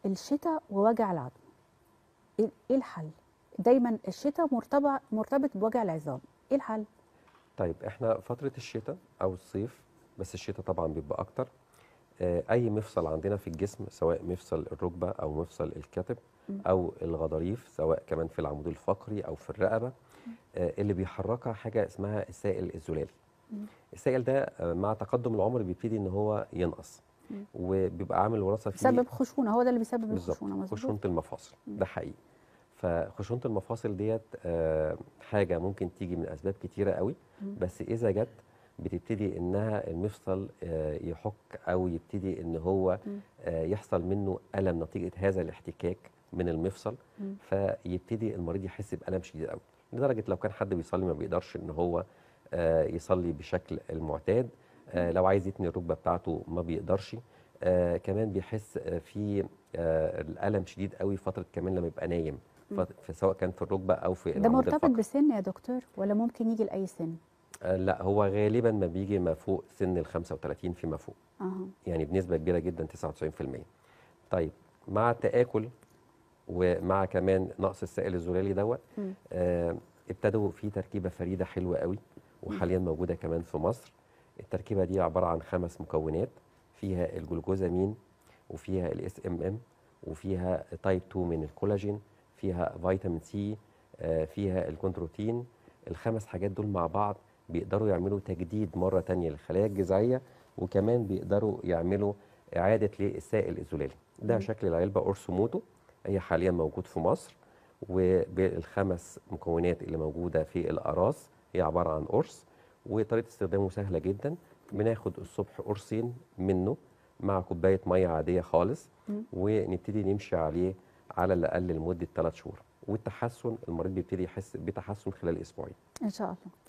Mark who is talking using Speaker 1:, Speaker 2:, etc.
Speaker 1: الشتاء ووجع العظم، إيه الحل؟ دايما الشتاء مرتبط بوجع العظام، ايه الحل؟
Speaker 2: طيب احنا فترة الشتاء او الصيف، بس الشتاء طبعا بيبقى اكتر. اي مفصل عندنا في الجسم، سواء مفصل الركبة او مفصل الكتف
Speaker 1: مم.
Speaker 2: او الغضاريف، سواء كمان في العمود الفقري او في الرقبة، اللي بيحركها حاجة اسمها السائل الزلالي.
Speaker 1: مم.
Speaker 2: السائل ده مع تقدم العمر بيبتدي ان هو ينقص،
Speaker 1: مم.
Speaker 2: وبيبقى عامل وراثة فيه.
Speaker 1: بسبب خشونة، هو ده اللي بيسبب
Speaker 2: بالظبط،
Speaker 1: الخشونة، مظبوط.
Speaker 2: خشونة المفاصل
Speaker 1: مم.
Speaker 2: ده حقيقي. فخشونة المفاصل ديت حاجة ممكن تيجي من أسباب كتيرة قوي،
Speaker 1: مم.
Speaker 2: بس إذا جت بتبتدي إنها المفصل يحك، أو يبتدي إن هو
Speaker 1: مم.
Speaker 2: يحصل منه ألم نتيجة هذا الاحتكاك من المفصل.
Speaker 1: مم.
Speaker 2: فيبتدي المريض يحس بألم شديد قوي، لدرجة لو كان حد بيصلي ما بيقدرش إن هو يصلي بشكل المعتاد. لو عايز يتني الركبة بتاعته ما بيقدرش. كمان بيحس في الألم شديد قوي فترة كمان لما يبقى نايم،
Speaker 1: مم.
Speaker 2: سواء كان في الركبة أو في
Speaker 1: ده
Speaker 2: العمود
Speaker 1: مرتبط
Speaker 2: الفقري.
Speaker 1: بسن يا دكتور ولا ممكن يجي لأي سن؟
Speaker 2: لا، هو غالبا ما بيجي ما فوق سن ال 35 فيما فوق،
Speaker 1: اها.
Speaker 2: يعني بنسبة كبيرة جدا 99%. طيب، مع التآكل ومع كمان نقص السائل الزلالي دوت،
Speaker 1: مم.
Speaker 2: ابتدوا في تركيبة فريدة حلوة قوي،
Speaker 1: مم.
Speaker 2: وحاليا موجودة كمان في مصر. التركيبة دي عبارة عن 5 مكونات، فيها الجلوكوزامين، وفيها الاس ام ام، وفيها تايب 2 من الكولاجين، فيها فيتامين سي، فيها الكونتروتين. الخمس حاجات دول مع بعض بيقدروا يعملوا تجديد مرة تانية للخلايا الجذعية، وكمان بيقدروا يعملوا إعادة للسائل الزلالي. ده
Speaker 1: مم.
Speaker 2: شكل العلبة أورسوموتو، هي حاليا موجود في مصر. وبالخمس مكونات اللي موجودة في الأقراص، هي عبارة عن قرص، وطريقة استخدامه سهلة جدا. بناخد الصبح قرصين منه مع كوباية مية عادية خالص،
Speaker 1: مم.
Speaker 2: ونبتدي نمشي عليه على الأقل لمدة 3 شهور، والتحسن المريض بيبتدي يحس بتحسن خلال أسبوعين.
Speaker 1: ان شاء الله.